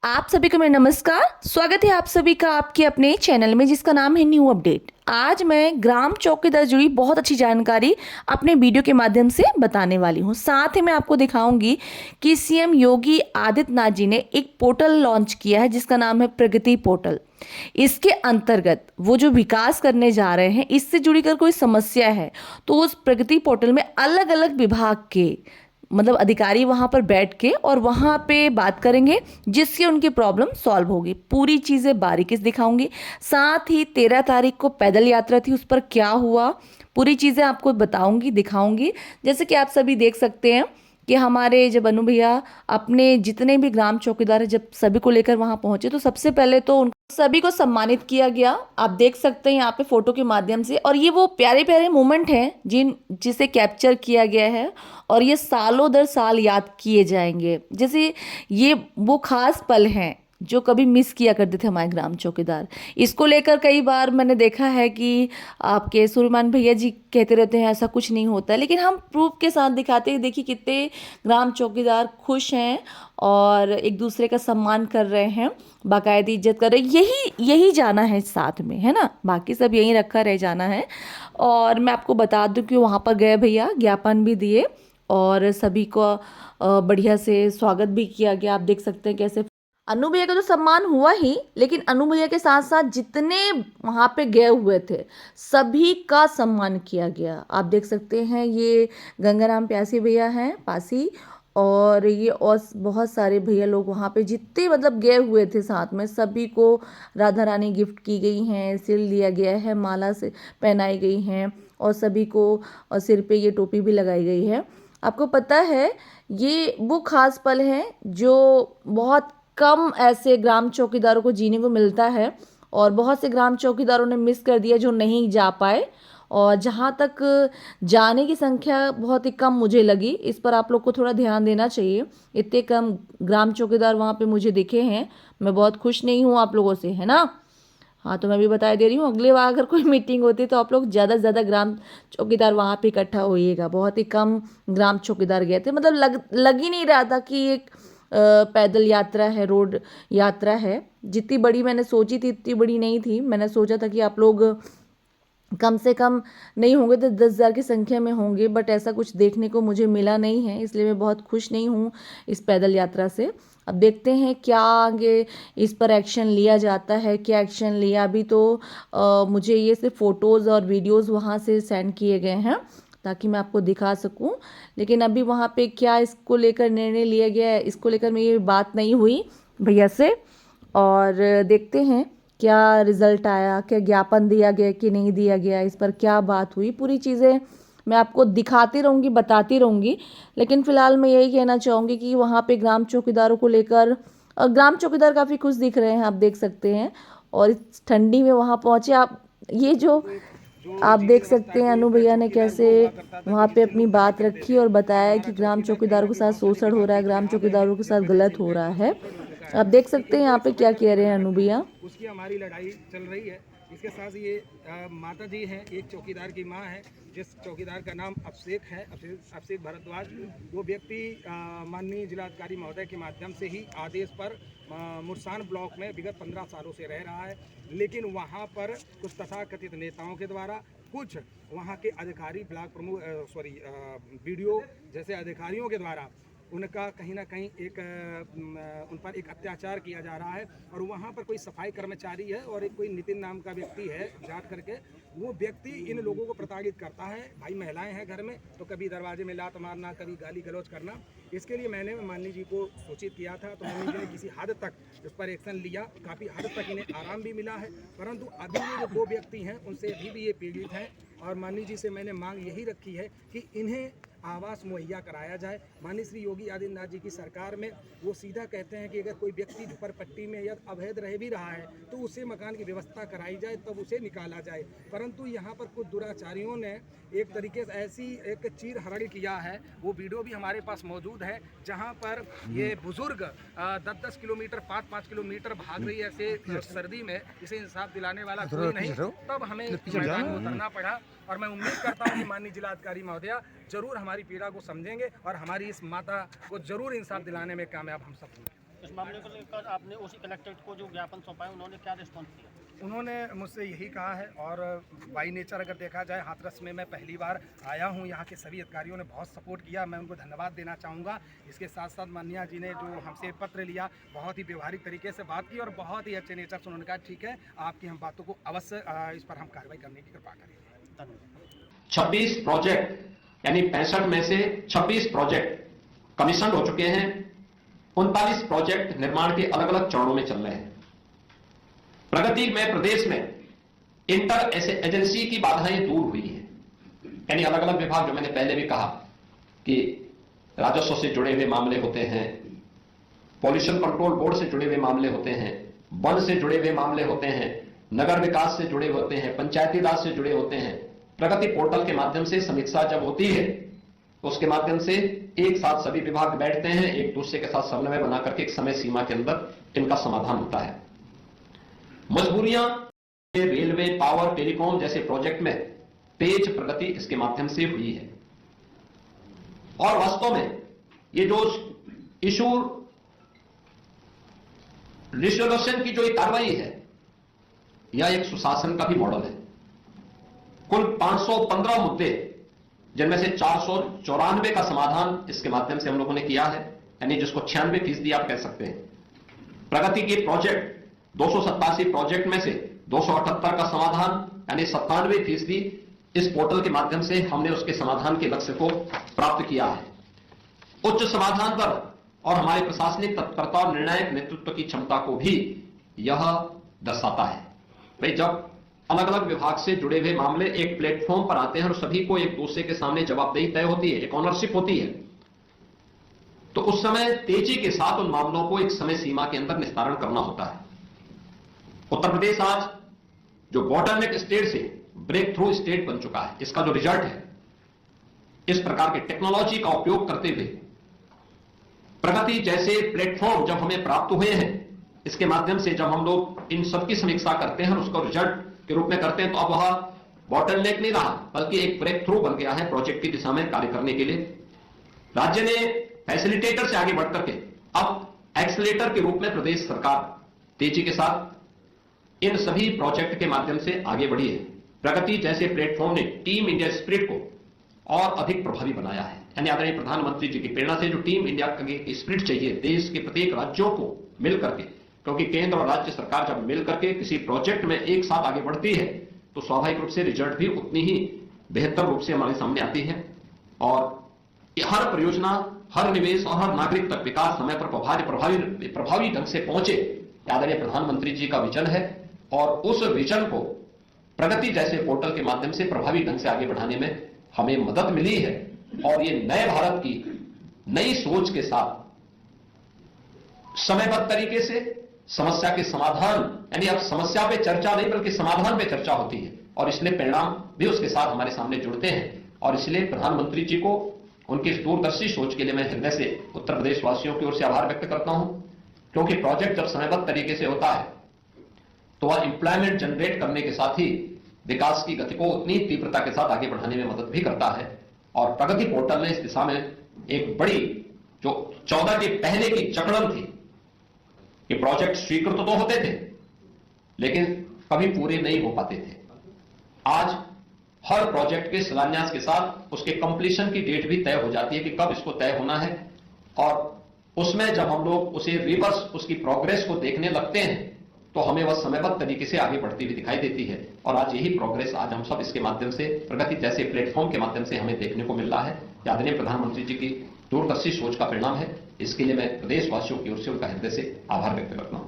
आप सभी को मेरा नमस्कार। स्वागत है आप सभी का आपके अपने चैनल में जिसका नाम है न्यू अपडेट। आज मैं ग्राम चौकीदार जुड़ी बहुत अच्छी जानकारी अपने वीडियो के माध्यम से बताने वाली हूँ। साथ ही मैं आपको दिखाऊंगी कि सीएम योगी आदित्यनाथ जी ने एक पोर्टल लॉन्च किया है जिसका नाम है प्रगति पोर्टल। इसके अंतर्गत वो जो विकास करने जा रहे हैं, इससे जुड़ी कर कोई समस्या है तो उस प्रगति पोर्टल में अलग अलग विभाग के मतलब अधिकारी वहां पर बैठ के और वहां पे बात करेंगे जिससे उनकी प्रॉब्लम सॉल्व होगी। पूरी चीजें बारीकी से दिखाऊंगी। साथ ही 13 तारीख को पैदल यात्रा थी, उस पर क्या हुआ पूरी चीजें आपको बताऊंगी, दिखाऊंगी। जैसे कि आप सभी देख सकते हैं कि हमारे जब अनु भैया अपने जितने भी ग्राम चौकीदार है जब सभी को लेकर वहां पहुंचे तो सबसे पहले तो उन सभी को सम्मानित किया गया। आप देख सकते हैं यहाँ पे फोटो के माध्यम से, और ये वो प्यारे प्यारे मोमेंट हैं जिसे कैप्चर किया गया है और ये सालों दर साल याद किए जाएंगे। जैसे ये वो खास पल हैं जो कभी मिस किया करते थे हमारे ग्राम चौकीदार। इसको लेकर कई बार मैंने देखा है कि आपके सूर्यमान भैया जी कहते रहते हैं ऐसा कुछ नहीं होता है, लेकिन हम प्रूफ के साथ दिखाते हैं। देखिए कितने ग्राम चौकीदार खुश हैं और एक दूसरे का सम्मान कर रहे हैं, बाकायदी इज्जत कर रहे हैं। यही यही जाना है साथ में, है ना, बाकी सब यहीं रखा रह जाना है। और मैं आपको बता दूं कि वहाँ पर गए भैया, ज्ञापन भी दिए और सभी को बढ़िया से स्वागत भी किया गया। आप देख सकते हैं कैसे अनु भैया का तो सम्मान हुआ ही, लेकिन अनु भैया के साथ साथ जितने वहां पे गए हुए थे सभी का सम्मान किया गया। आप देख सकते हैं ये गंगाराम प्यासी भैया हैं पासी, और ये और बहुत सारे भैया लोग वहाँ पे जितने मतलब गए हुए थे साथ में, सभी को राधा रानी गिफ्ट की गई हैं, सिल दिया गया है, माला से पहनाई गई हैं और सभी को सिर पे ये टोपी भी लगाई गई है। आपको पता है ये वो खास पल हैं जो बहुत कम ऐसे ग्राम चौकीदारों को जीने को मिलता है और बहुत से ग्राम चौकीदारों ने मिस कर दिया जो नहीं जा पाए। और जहाँ तक जाने की संख्या बहुत ही कम मुझे लगी, इस पर आप लोग को थोड़ा ध्यान देना चाहिए। इतने कम ग्राम चौकीदार वहाँ पे मुझे दिखे हैं, मैं बहुत खुश नहीं हूँ आप लोगों से, है ना। हाँ तो मैं भी बता दे रही हूँ, अगले बार अगर कोई मीटिंग होती है तो आप लोग ज़्यादा से ज़्यादा ग्राम चौकीदार वहाँ पे इकट्ठा होइएगा। बहुत ही कम ग्राम चौकीदार गए थे, मतलब लग ही नहीं रहा था कि एक पैदल यात्रा है, रोड यात्रा है। जितनी बड़ी मैंने सोची थी इतनी बड़ी नहीं थी। मैंने सोचा था कि आप लोग कम से कम नहीं होंगे तो 10,000 की संख्या में होंगे, बट ऐसा कुछ देखने को मुझे मिला नहीं है, इसलिए मैं बहुत खुश नहीं हूँ इस पैदल यात्रा से। अब देखते हैं क्या आगे इस पर एक्शन लिया जाता है, क्या एक्शन लिया। अभी तो मुझे ये सिर्फ फ़ोटोज़ और वीडियोज़ वहाँ से सेंड किए गए हैं ताकि मैं आपको दिखा सकूं, लेकिन अभी वहाँ पे क्या इसको लेकर निर्णय लिया गया है इसको लेकर मेरी बात नहीं हुई भैया से। और देखते हैं क्या रिजल्ट आया, क्या ज्ञापन दिया गया कि नहीं दिया गया, इस पर क्या बात हुई। पूरी चीज़ें मैं आपको दिखाती रहूँगी, बताती रहूँगी। लेकिन फ़िलहाल मैं यही कहना चाहूँगी कि वहाँ पे ग्राम चौकीदारों को लेकर ग्राम चौकीदार काफ़ी खुश दिख रहे हैं, आप देख सकते हैं। और इस ठंडी में वहाँ पहुँचे आप, ये जो आप देख सकते हैं अनु भैया ने कैसे वहाँ पे अपनी बात रखी और बताया कि ग्राम चौकीदारों के साथ शोषण हो रहा है, ग्राम चौकीदारों के साथ गलत हो रहा है। आप देख सकते हैं यहाँ पे क्या कह रहे हैं अनु भैया। उसकी हमारी लड़ाई चल रही है। इसके साथ ये माता जी हैं, एक चौकीदार की माँ है, जिस चौकीदार का नाम अभिषेक है, अभिषेक भारद्वाज। वो व्यक्ति माननीय जिलाधिकारी महोदय के माध्यम से ही आदेश पर मुरसान ब्लॉक में विगत 15 सालों से रह रहा है, लेकिन वहाँ पर कुछ तथाकथित नेताओं के द्वारा, कुछ वहाँ के अधिकारी ब्लॉक प्रमुख वीडियो जैसे अधिकारियों के द्वारा उनका कहीं ना कहीं एक उन पर एक अत्याचार किया जा रहा है। और वहाँ पर कोई सफाई कर्मचारी है और एक कोई नितिन नाम का व्यक्ति है जाट करके, वो व्यक्ति इन लोगों को प्रताड़ित करता है। भाई महिलाएं हैं घर में तो कभी दरवाजे में लात मारना, कभी गाली गलौज करना। इसके लिए मैंने माननीय जी को सूचित किया था, तो माननीय जी ने किसी हद तक इस पर एक्शन लिया, काफ़ी हद तक इन्हें आराम भी मिला है। परंतु अभी ये जो 2 व्यक्ति हैं उनसे अभी भी ये पीड़ित हैं और माननीय जी से मैंने मांग यही रखी है कि इन्हें आवास मुहैया कराया जाए। माननीय श्री योगी आदित्यनाथ जी की सरकार में वो सीधा कहते हैं कि अगर कोई व्यक्ति झुपड़पट्टी में या अवैध रह भी रहा है तो उसे मकान की व्यवस्था कराई जाए, तब उसे निकाला जाए। परंतु यहाँ पर कुछ दुराचारियों ने एक तरीके से ऐसी एक चीर हरण किया है, वो वीडियो भी हमारे पास मौजूद है, जहाँ पर ये बुजुर्ग 10-10 किलोमीटर 5-5 किलोमीटर भाग रही है ऐसे सर्दी में, इसे इंसाफ दिलाने वाला कोई नहीं, तब हमें मैदान में उतरना पड़ा। और मैं उम्मीद करता हूँ कि माननीय जिलाधिकारी महोदया जरूर हमारी पीड़ा को समझेंगे और हमारी इस माता को जरूर इंसाफ दिलाने में कामयाब हम सब होंगे। इस मामले को लेकर आपने उसी कलेक्ट्रेट को जो ज्ञापन सौंपा है उन्होंने क्या रिस्पॉन्स दिया? उन्होंने मुझसे यही कहा है और बाई नेचर अगर देखा जाए हाथरस में मैं पहली बार आया हूं, यहाँ के सभी अधिकारियों ने बहुत सपोर्ट किया, मैं उनको धन्यवाद देना चाहूँगा। इसके साथ साथ माननीय जी ने जो हमसे पत्र लिया बहुत ही व्यवहारिक तरीके से बात की और बहुत ही अच्छे नेचर से उन्होंने कहा ठीक है आपकी हम बातों को अवश्य इस पर हम कार्रवाई करने की कृपा करेंगे। धन्यवाद। 26 प्रोजेक्ट यानी 65 में से 26 प्रोजेक्ट कमीशन हो चुके हैं। 39 प्रोजेक्ट निर्माण के अलग अलग चरणों में चल रहे हैं। प्रगति में प्रदेश में इंटर एजेंसी की बाधाएं दूर हुई है, यानी अलग अलग विभाग, जो मैंने पहले भी कहा कि राजस्व से जुड़े हुए मामले होते हैं, पॉल्यूशन कंट्रोल बोर्ड से जुड़े हुए मामले होते हैं, वन से जुड़े हुए मामले होते हैं, नगर विकास से जुड़े होते हैं, पंचायती राज से जुड़े होते हैं। प्रगति पोर्टल के माध्यम से समीक्षा जब होती है तो उसके माध्यम से एक साथ सभी विभाग बैठते हैं, एक दूसरे के साथ समन्वय बना करके एक समय सीमा के अंदर इनका समाधान होता है। मजबूरियां रेलवे, पावर, टेलीकॉम जैसे प्रोजेक्ट में तेज प्रगति इसके माध्यम से हुई है। और वास्तव में ये जो इशू रिजोल्यूशन की जो एक कार्रवाई है, यह एक सुशासन का भी मॉडल है। कुल 515 मुद्दे, जिनमें से 494 का समाधान इसके माध्यम से हम लोगों ने किया है, यानी जिसको 96% आप कह सकते हैं। प्रगति के प्रोजेक्ट 287 प्रोजेक्ट में से 278 का समाधान यानी 97% इस पोर्टल के माध्यम से हमने उसके समाधान के लक्ष्य को प्राप्त किया है। उच्च समाधान दर और हमारे प्रशासनिक तत्परता और निर्णायक नेतृत्व की क्षमता को भी यह दर्शाता है। भाई, जब अलग अलग विभाग से जुड़े हुए मामले एक प्लेटफॉर्म पर आते हैं और सभी को एक दूसरे के सामने जवाबदेही तय होती है, एक ऑनरशिप होती है, तो उस समय तेजी के साथ उन मामलों को एक समय सीमा के अंदर निस्तारण करना होता है। उत्तर प्रदेश आज जो बॉटलनेक स्टेट से ब्रेक थ्रू स्टेट बन चुका है, इसका जो रिजल्ट है, इस प्रकार के टेक्नोलॉजी का उपयोग करते हुए प्रगति जैसे प्लेटफॉर्म जब हमें प्राप्त हुए हैं, इसके माध्यम से जब हम लोग इन सबकी समीक्षा करते हैं और उसको रिजल्ट के रूप में करते हैं, तो अब वह बॉटलनेक नहीं रहा, बल्कि एक ब्रेक थ्रू बन गया है प्रोजेक्ट की दिशा में कार्य करने के लिए। राज्य ने फैसिलिटेटर से आगे बढ़कर के अब एक्सीलेटर के रूप में प्रदेश सरकार तेजी के साथ इन सभी प्रोजेक्ट के माध्यम से आगे बढ़ी है। प्रगति जैसे प्लेटफॉर्म ने टीम इंडिया स्पिरिट को और अधिक प्रभावी बनाया है, यानी आदरणीय प्रधानमंत्री जी की प्रेरणा से जो टीम इंडिया की स्पिरिट चाहिए देश के प्रत्येक राज्यों को मिल करके, क्योंकि केंद्र और राज्य सरकार जब मिल करके किसी प्रोजेक्ट में एक साथ आगे बढ़ती है तो स्वाभाविक रूप से रिजल्ट भी उतनी ही बेहतर रूप से हमारे सामने आती है। और हर परियोजना, हर निवेश और हर नागरिक तक विकास समय पर प्रभावी ढंग से पहुंचे, आदरणीय प्रधानमंत्री जी का विजन है। और उस विजन को प्रगति जैसे पोर्टल के माध्यम से प्रभावी ढंग से आगे बढ़ाने में हमें मदद मिली है। और ये नए भारत की नई सोच के साथ समयबद्ध तरीके से समस्या के समाधान, यानी अब समस्या पे चर्चा नहीं बल्कि समाधान पे चर्चा होती है, और इसलिए परिणाम भी उसके साथ हमारे सामने जुड़ते हैं। और इसलिए प्रधानमंत्री जी को उनकी इस दूरदर्शी सोच के लिए मैं हृदय से उत्तर प्रदेश वासियों की ओर से आभार व्यक्त करता हूं, क्योंकि प्रोजेक्ट जब समयबद्ध तरीके से होता है तो वह एम्प्लॉयमेंट जनरेट करने के साथ ही विकास की गति को उतनी तीव्रता के साथ आगे बढ़ाने में मदद भी करता है। और प्रगति पोर्टल ने इस दिशा में एक बड़ी, जो 14 के पहले की जकड़न थी, ये प्रोजेक्ट स्वीकृत तो होते थे लेकिन कभी पूरे नहीं हो पाते थे, आज हर प्रोजेक्ट के शिलान्यास के साथ उसके कंप्लीशन की डेट भी तय हो जाती है कि कब इसको तय होना है। और उसमें जब हम लोग उसे रिवर्स उसकी प्रोग्रेस को देखने लगते हैं तो हमें वह समयबद्ध तरीके से आगे बढ़ती हुई दिखाई देती है। और आज यही प्रोग्रेस आज हम सब इसके माध्यम से, प्रगति जैसे प्लेटफॉर्म के माध्यम से हमें देखने को मिल रहा है। आदरणीय प्रधानमंत्री जी की दूरदर्शी सोच का परिणाम है। इसके लिए मैं प्रदेशवासियों की ओर से उनका हृदय से आभार व्यक्त करता हूं।